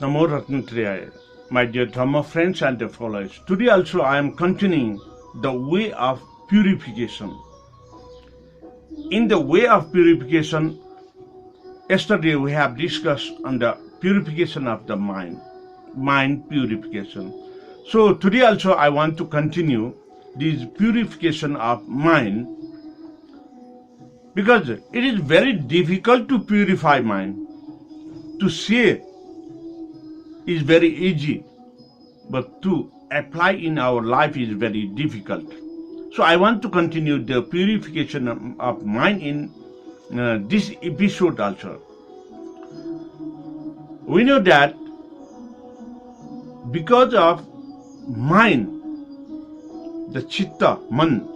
Namo Ratnatraya, my dear Dhamma friends and their followers. Today also I am continuing the way of purification. In the way of purification, yesterday we have discussed on the purification of the mind purification. So today also I want to continue this purification of mind because it is very difficult to purify mind. To say is very easy, but to apply in our life is very difficult. So I want to continue the purification of mind in this episode also. We know that because of mind, the chitta, man,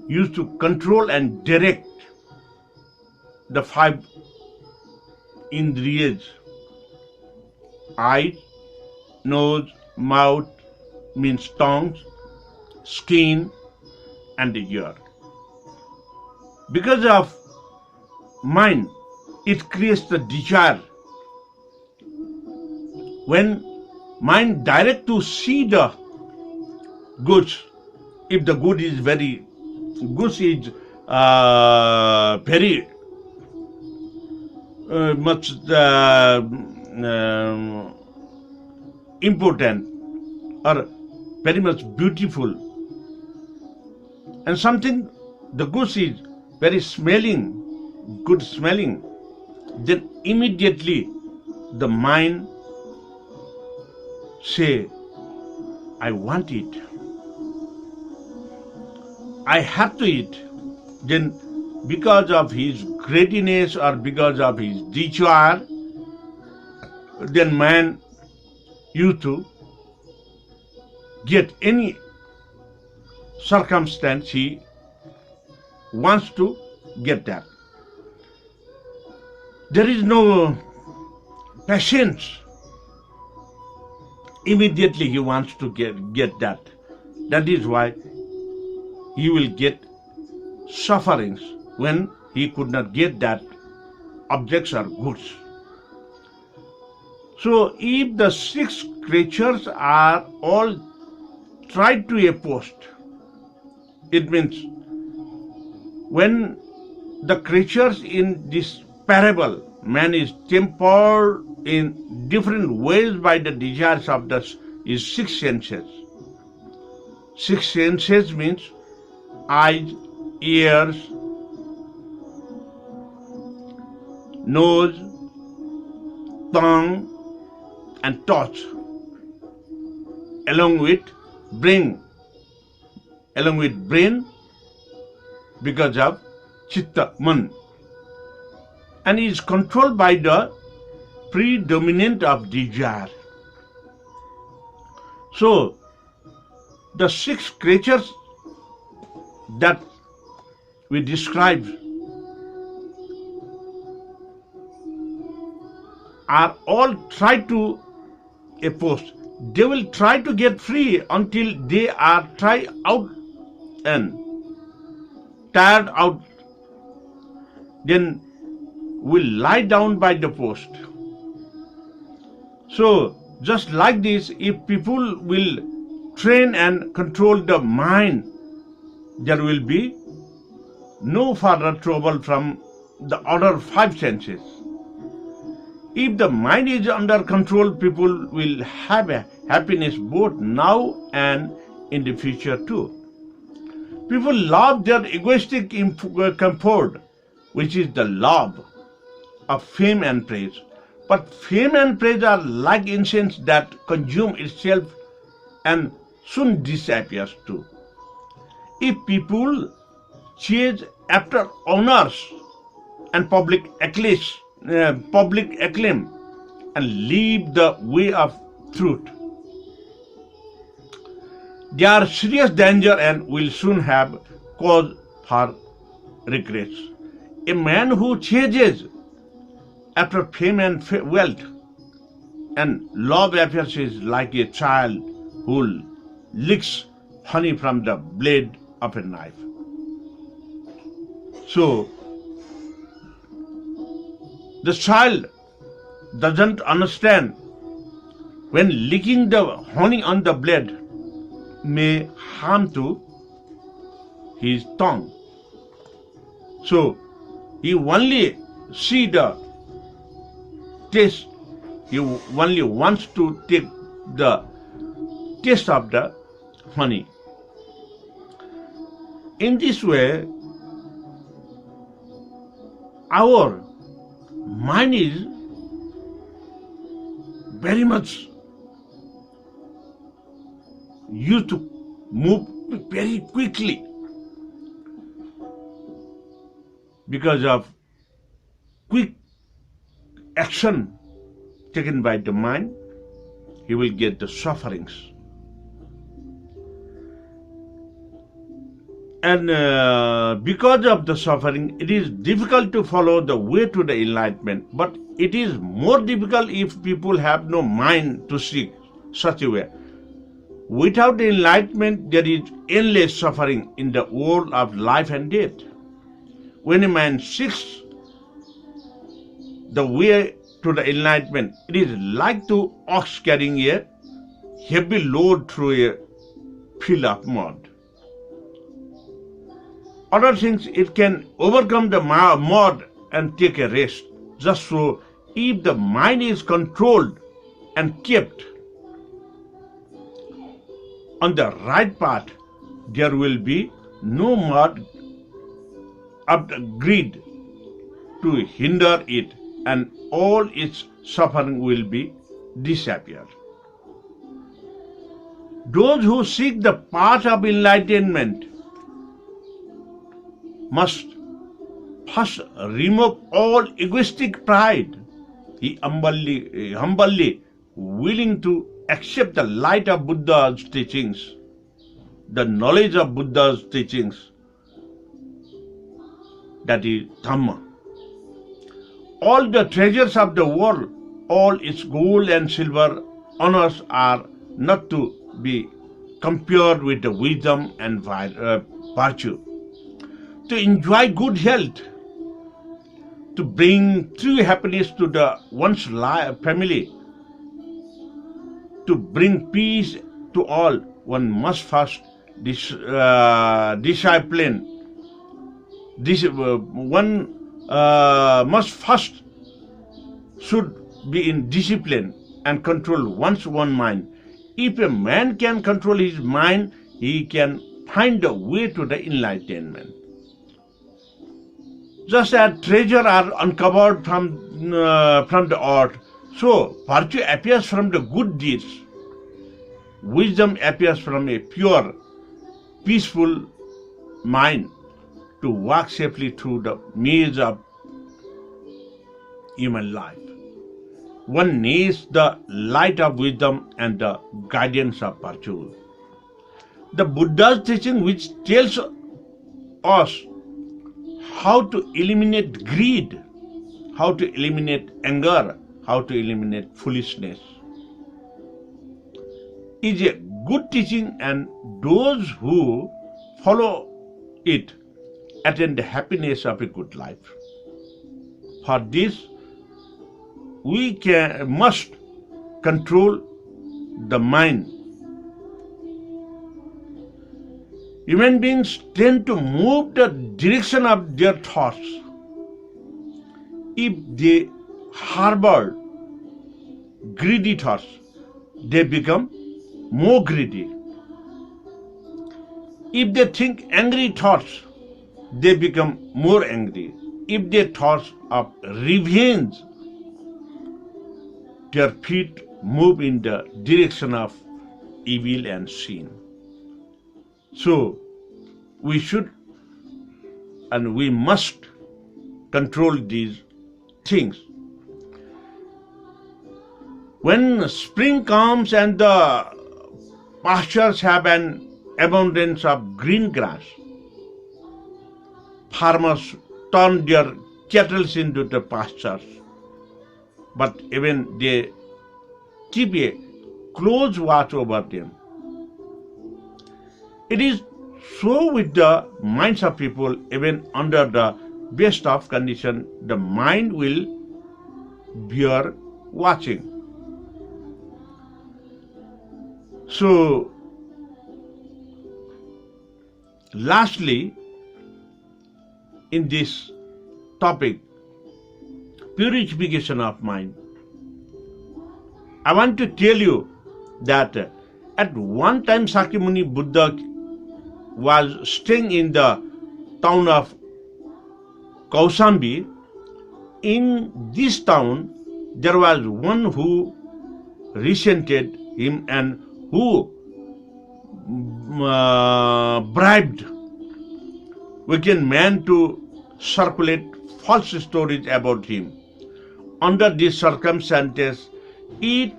used to control and direct the five indriyas, eyes, nose, mouth means tongues, skin, and the ear. Because of mind, it creates the desire. When mind direct to see the goods, if the good is very very much important or very much beautiful, and something the goose is very good smelling, then immediately the mind say, I want it, I have to eat. Then because of his greediness or because of his desire, then man used to get any circumstance he wants to get that. There is no patience. Immediately he wants to get that. That is why he will get sufferings when he could not get that objects or goods. So if the six creatures are all tried to oppose, it means when the creatures in this parable, man is tempered in different ways by the desires of his six senses. Six senses means eyes, ears, nose, tongue, and touch, along with brain, because of chitta, man, and is controlled by the predominant of desire. So the six creatures that we describe are all try to oppose. They will try to get free until they are tired out and tired out. Then will lie down by the post. So just like this, if people will train and control the mind, there will be no further trouble from the other five senses. If the mind is under control, people will have a happiness both now and in the future too. People love their egoistic comfort, which is the love of fame and praise. But fame and praise are like incense that consume itself and soon disappears too. If people chase after honors and public acclaim and leave the way of truth, they are serious danger and will soon have cause for regrets. A man who chases after fame and wealth and love affairs is like a child who licks honey from the blade of a knife. So the child doesn't understand when licking the honey on the blade may harm to his tongue. So he only see the taste, he only wants to take the taste of the honey. In this way, our mind is very much used to move very quickly because of quick action taken by the mind. He will get the sufferings. And because of the suffering, it is difficult to follow the way to the enlightenment. But it is more difficult if people have no mind to seek such a way. Without the enlightenment, there is endless suffering in the world of life and death. When a man seeks the way to the enlightenment, it is like to ox carrying a heavy load through a field of mud. Other things, it can overcome the mud and take a rest. Just so, if the mind is controlled and kept on the right path, there will be no mud of the greed to hinder it, and all its suffering will be disappear. Those who seek the path of enlightenment must first remove all egoistic pride. He humbly willing to accept the light of Buddha's teachings, the knowledge of Buddha's teachings, that is Dhamma. All the treasures of the world, all its gold and silver honors are not to be compared with the wisdom and virtue. To enjoy good health, to bring true happiness to one's family, to bring peace to all, one must first should be in discipline and control one's own mind. If a man can control his mind, he can find a way to the enlightenment. Just as treasure are uncovered from the earth, so virtue appears from the good deeds. Wisdom appears from a pure, peaceful mind to walk safely through the maze of human life. One needs the light of wisdom and the guidance of virtue. The Buddha's teaching, which tells us how to eliminate greed, how to eliminate anger, how to eliminate foolishness, is a good teaching, and those who follow it attain the happiness of a good life. For this, we must control the mind. Human beings tend to move the direction of their thoughts. If they harbor greedy thoughts, they become more greedy. If they think angry thoughts, they become more angry. If they thoughts of revenge, their feet move in the direction of evil and sin. So, we should and we must control these things. When spring comes and the pastures have an abundance of green grass, farmers turn their cattle into the pastures, but even they keep a close watch over them. It is so with the minds of people. Even under the best of condition, the mind will bear watching. So, lastly, in this topic, purification of mind, I want to tell you that at one time Sakyamuni Buddha was staying in the town of Kausambi. In this town, there was one who resented him and who bribed wicked man to circulate false stories about him. Under these circumstances, it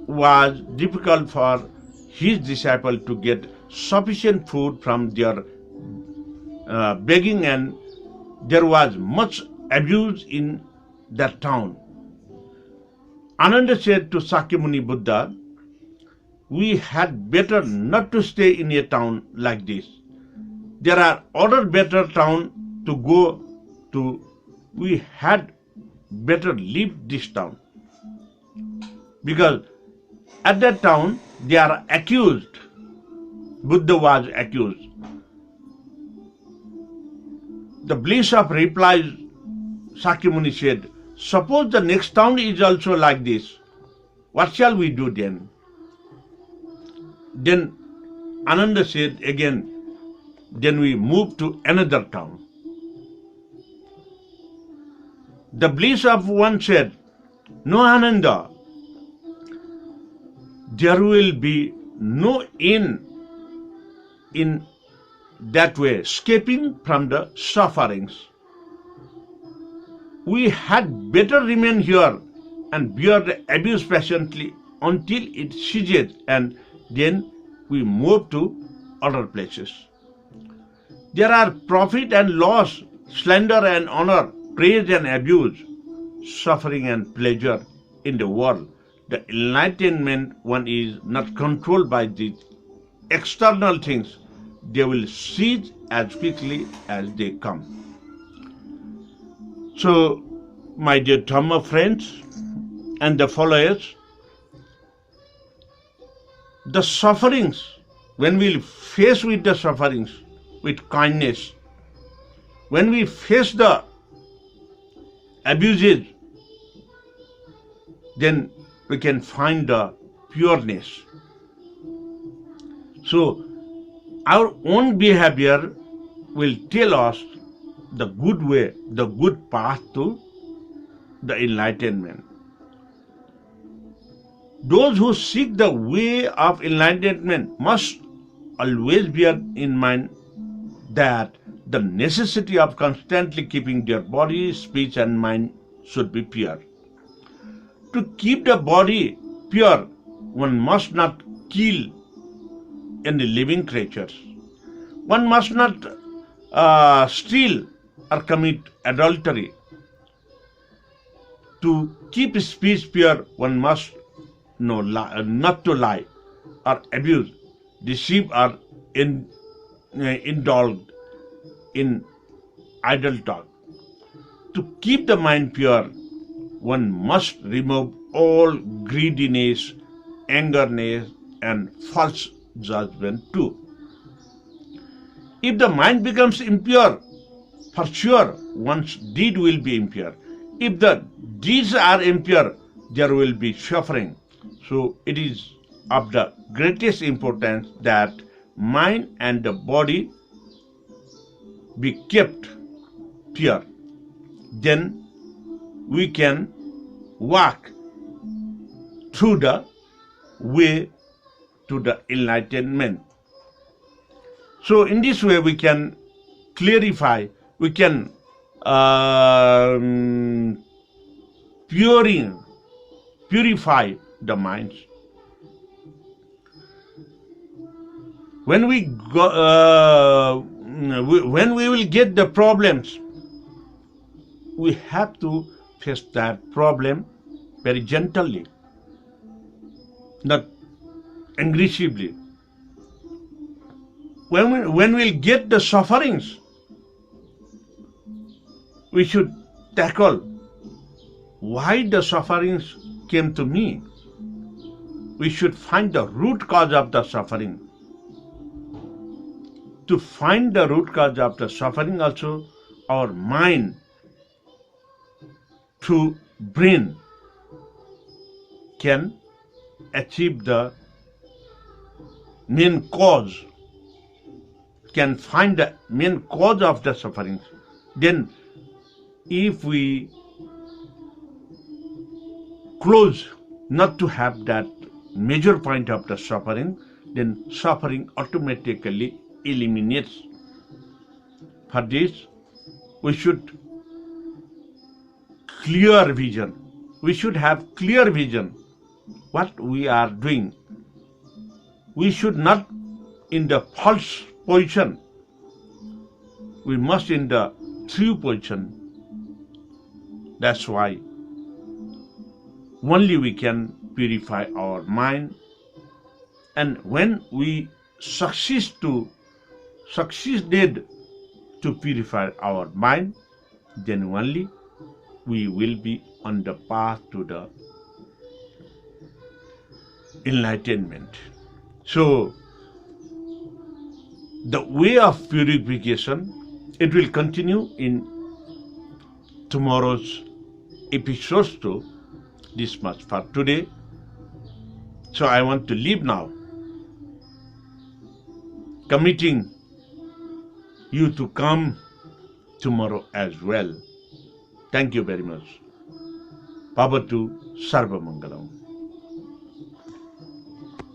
was difficult for his disciple to get sufficient food from their begging, and there was much abuse in that town. Ananda said to Sakyamuni Buddha, "We had better not to stay in a town like this. There are other better towns to go to. We had better leave this town." Because at that town they are accused. Buddha was accused. The bliss of replies, Sakyamuni said, "Suppose the next town is also like this. What shall we do then?" Then Ananda said again, "Then we move to another town." The bliss of one said, "No, Ananda, there will be no end in that way, escaping from the sufferings. We had better remain here and bear the abuse patiently until it ceases, and then we move to other places. There are profit and loss, slander and honor, praise and abuse, suffering and pleasure in the world. The enlightenment one is not controlled by these external things. They will cease as quickly as they come." So, my dear Dhamma friends and the followers, the sufferings, when we face with the sufferings with kindness, when we face the abuses, then we can find the pureness. So, our own behavior will tell us the good way, the good path to the enlightenment. Those who seek the way of enlightenment must always bear in mind that the necessity of constantly keeping their body, speech and mind should be pure. To keep the body pure, one must not kill any living creatures. One must not steal or commit adultery. To keep speech pure, one must not to lie or abuse, deceive or indulge in idle talk. To keep the mind pure, one must remove all greediness, angerness and false judgment too. If the mind becomes impure, for sure one's deed will be impure. If the deeds are impure, there will be suffering. So it is of the greatest importance that mind and the body be kept pure. Then we can walk through the way to the enlightenment. So in this way we can clarify, we can purify the minds. When we will get the problems, we have to face that problem very gently, not aggressively. When we'll get the sufferings, we should tackle why the sufferings came to me. We should find the root cause of the suffering. To find the root cause of the suffering also, our mind through brain can achieve the main cause, can find the main cause of the suffering. Then if we close not to have that major point of the suffering, then suffering automatically eliminates. For this, we should clear vision. We should have clear vision what we are doing. We should not in the false position. We must in the true position. That's why only we can purify our mind, and when we succeeded to purify our mind, then only we will be on the path to the enlightenment. So the way of purification, it will continue in tomorrow's episode too. This much for today. So I want to leave now, committing you to come tomorrow as well. Thank you very much. Bhavatu Sarva Mangalam.